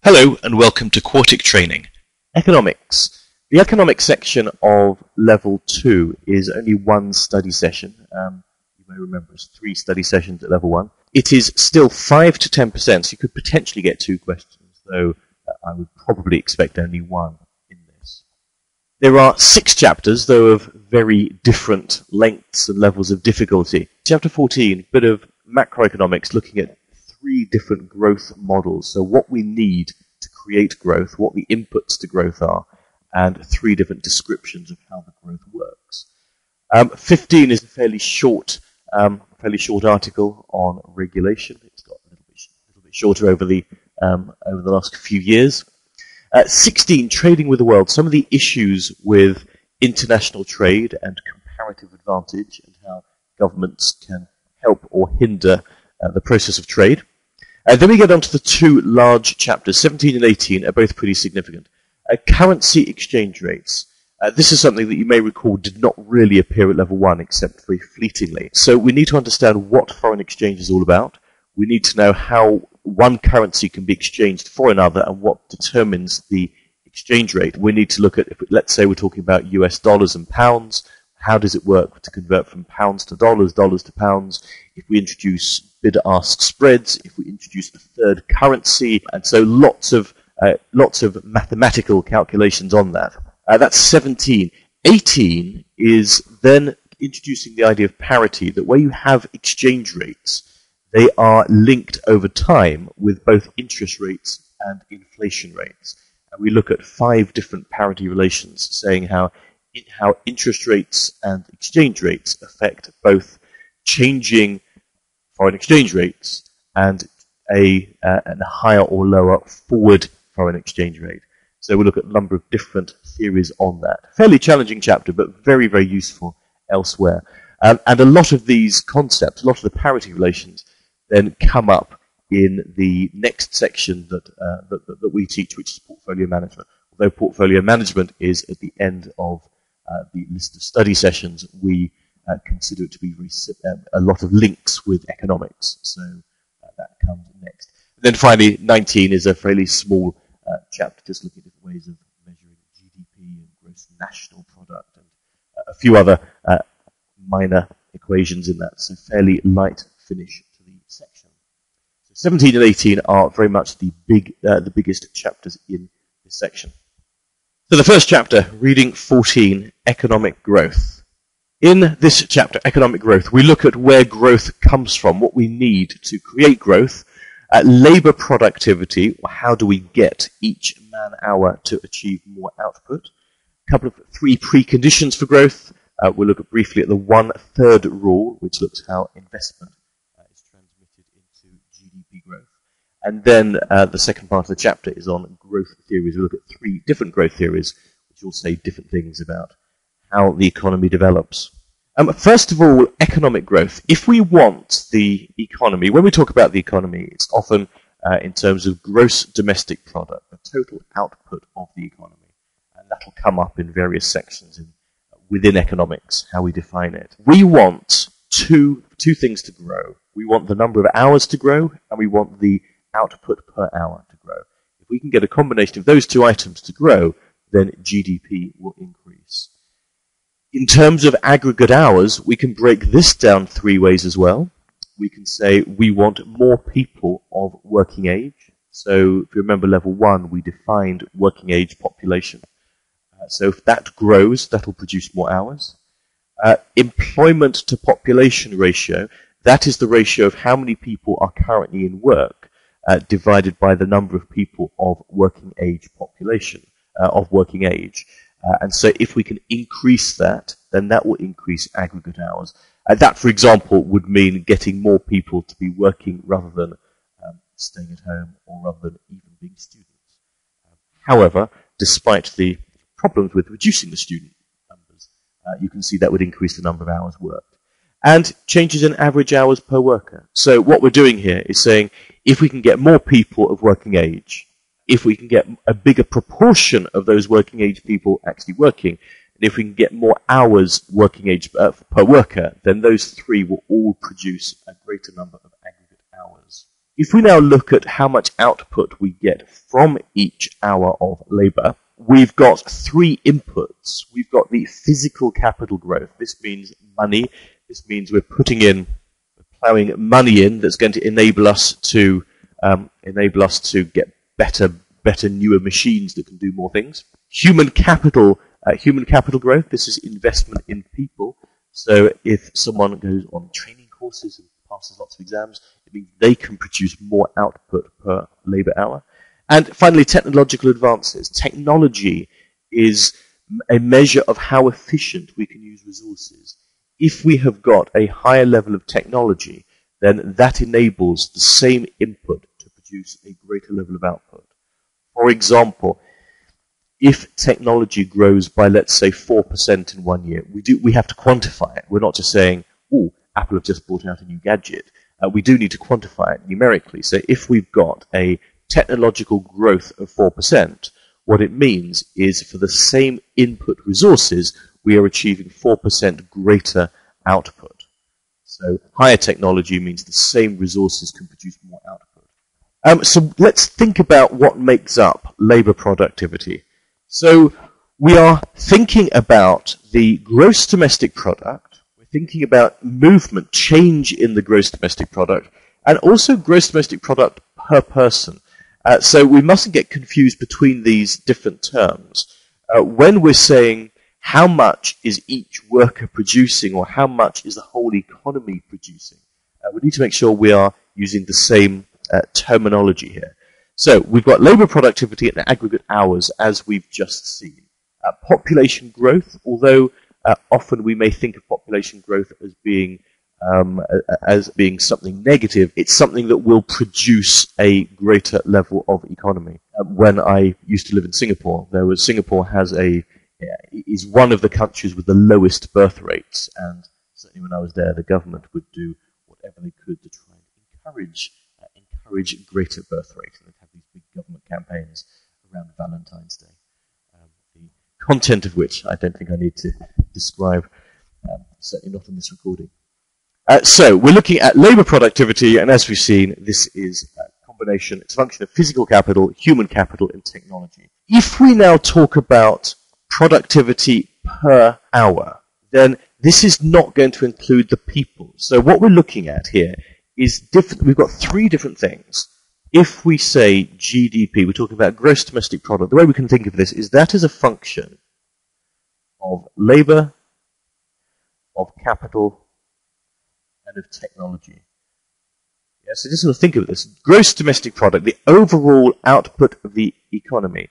Hello and welcome to Quartic Training. Economics. The economics section of Level 2 is only one study session. You may remember it's 3 study sessions at Level 1. It is still 5 to 10%, so you could potentially get 2 questions, though I would probably expect only 1 in this. There are 6 chapters, though of very different lengths and levels of difficulty. Chapter 14, a bit of macroeconomics, looking at 3 different growth models. So what we need to create growth, what the inputs to growth are, and 3 different descriptions of how the growth works. 15 is a fairly short article on regulation. It's got a little bit shorter over the last few years. 16, trading with the world. Some of the issues with international trade and comparative advantage, and how governments can help or hinder the process of trade. Then we get on to the 2 large chapters. 17 and 18 are both pretty significant. Currency exchange rates. This is something that you may recall did not really appear at Level 1 except very fleetingly. So we need to understand what foreign exchange is all about. We need to know how one currency can be exchanged for another and what determines the exchange rate. We need to look at, let's say we're talking about US dollars and pounds. How does it work to convert from pounds to dollars, dollars to pounds? If we introduce bid-ask spreads, if we introduce a third currency, and so lots of mathematical calculations on that. That's 17. 18 is then introducing the idea of parity, that where you have exchange rates, they are linked over time with both interest rates and inflation rates. And we look at 5 different parity relations, saying how interest rates and exchange rates affect both changing foreign exchange rates and a higher or lower forward foreign exchange rate. So we'll look at a number of different theories on that. Fairly challenging chapter, but very, very useful elsewhere. And a lot of these concepts, a lot of the parity relations, then come up in the next section that we teach, which is portfolio management. Although portfolio management is at the end of the list of study sessions, we consider it to be a lot of links with economics. So that comes next. And then finally, 19 is a fairly small chapter, just looking at different ways of measuring GDP and gross national product, and a few other minor equations in that. So fairly light finish to the section. So 17 and 18 are very much the biggest chapters in this section. So the first chapter, reading 14, economic growth. In this chapter, economic growth, we look at where growth comes from, what we need to create growth, labor productivity, how do we get each man-hour to achieve more output, a couple of 3 preconditions for growth. We'll look briefly at the 1/3 rule, which looks how investment is transmitted into GDP growth. And then the second part of the chapter is on growth theories. We'll look at 3 different growth theories, which all say different things about how the economy develops. First of all, economic growth. If we want the economy, when we talk about the economy, it's often in terms of gross domestic product, the total output of the economy. And that will come up in various sections within economics, how we define it. We want two things to grow. We want the number of hours to grow, and we want the output per hour to grow. If we can get a combination of those 2 items to grow, then GDP will increase. In terms of aggregate hours, we can break this down 3 ways as well. We can say we want more people of working age. So if you remember Level 1, we defined working age population. So if that grows, that will produce more hours. Employment to population ratio, that is the ratio of how many people are currently in work divided by the number of people of working age population, of working age. And so if we can increase that, then that will increase aggregate hours. That, for example, would mean getting more people to be working rather than staying at home, or rather than even being students. However, despite the problems with reducing the student numbers, you can see that would increase the number of hours worked. And changes in average hours per worker. So what we're doing here is saying, if we can get more people of working age, if we can get a bigger proportion of those working age people actually working, and if we can get more hours working age per worker, then those 3 will all produce a greater number of aggregate hours. if we now look at how much output we get from each hour of labour, we've got three inputs. We've got the physical capital growth. This means money. This means we're ploughing money in that's going to enable us to get better, newer machines that can do more things. Human capital growth. This is investment in people. So if someone goes on training courses and passes lots of exams, it means they can produce more output per labour hour. And finally, technological advances. Technology is a measure of how efficient we can use resources. If we have got a higher level of technology, then that enables the same input to produce a greater level of output. For example, if technology grows by, let's say, 4% in 1 year, we have to quantify it. We're not just saying, oh, Apple have just brought out a new gadget. We do need to quantify it numerically. So if we've got a technological growth of 4%, what it means is for the same input resources, we are achieving 4% greater output. So higher technology means the same resources can produce more output. So let's think about what makes up labour productivity. So we are thinking about the gross domestic product, we're thinking about movement, change in the gross domestic product, and also gross domestic product per person. So we mustn't get confused between these different terms. When we're saying how much is each worker producing or how much is the whole economy producing, we need to make sure we are using the same terminology here. So we've got labour productivity in aggregate hours, as we've just seen. Population growth, although often we may think of population growth as being something negative, it's something that will produce a greater level of economy. When I used to live in Singapore, Singapore is one of the countries with the lowest birth rates, and certainly when I was there, the government would do whatever they could to try and encourage greater birth rate, and they'd have these big government campaigns around Valentine's Day, the content of which I don't think I need to describe, certainly not in this recording. So we're looking at labour productivity, and as we've seen, this is a combination. It's a function of physical capital, human capital, and technology. If we now talk about productivity per hour, then this is not going to include the people. So what we're looking at here is different. We've got three different things. If we say GDP, we're talking about gross domestic product. The way we can think of this is that is a function of labour, of capital, and of technology. Yeah, so just sort of think of this. Gross domestic product, the overall output of the economy,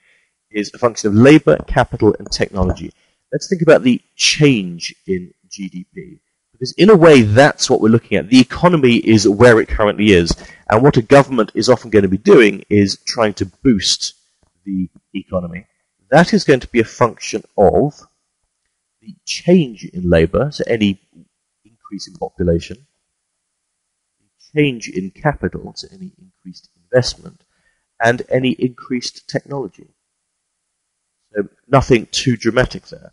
is a function of labour, capital, and technology. Let's think about the change in GDP. Because in a way, that's what we're looking at. The economy is where it currently is. And what a government is often going to be doing is trying to boost the economy. That is going to be a function of the change in labour, so any increase in population, the change in capital, so any increased investment, and any increased technology. So nothing too dramatic there.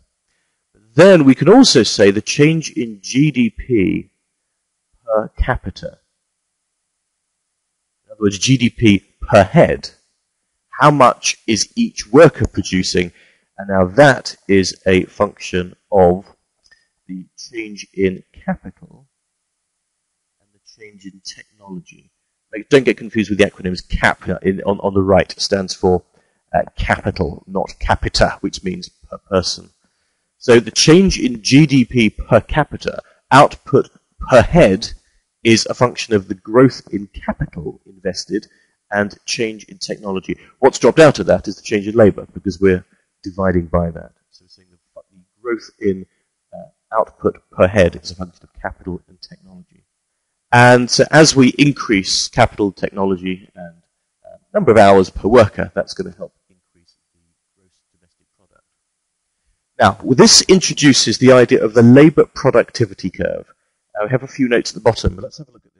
Then we can also say the change in GDP per capita. In other words, GDP per head. How much is each worker producing? And now that is a function of the change in capital and the change in technology. Don't get confused with the acronyms. CAP on the right stands for capital, not capita, which means per person. So the change in GDP per capita, output per head, is a function of the growth in capital invested and change in technology. What's dropped out of that is the change in labour, because we're dividing by that. So we're saying the growth in output per head is a function of capital and technology. And so as we increase capital, technology, and number of hours per worker, that's going to help increase the gross domestic product. Now, this introduces the idea of the labour productivity curve. We have a few notes at the bottom, but let's have a look at this.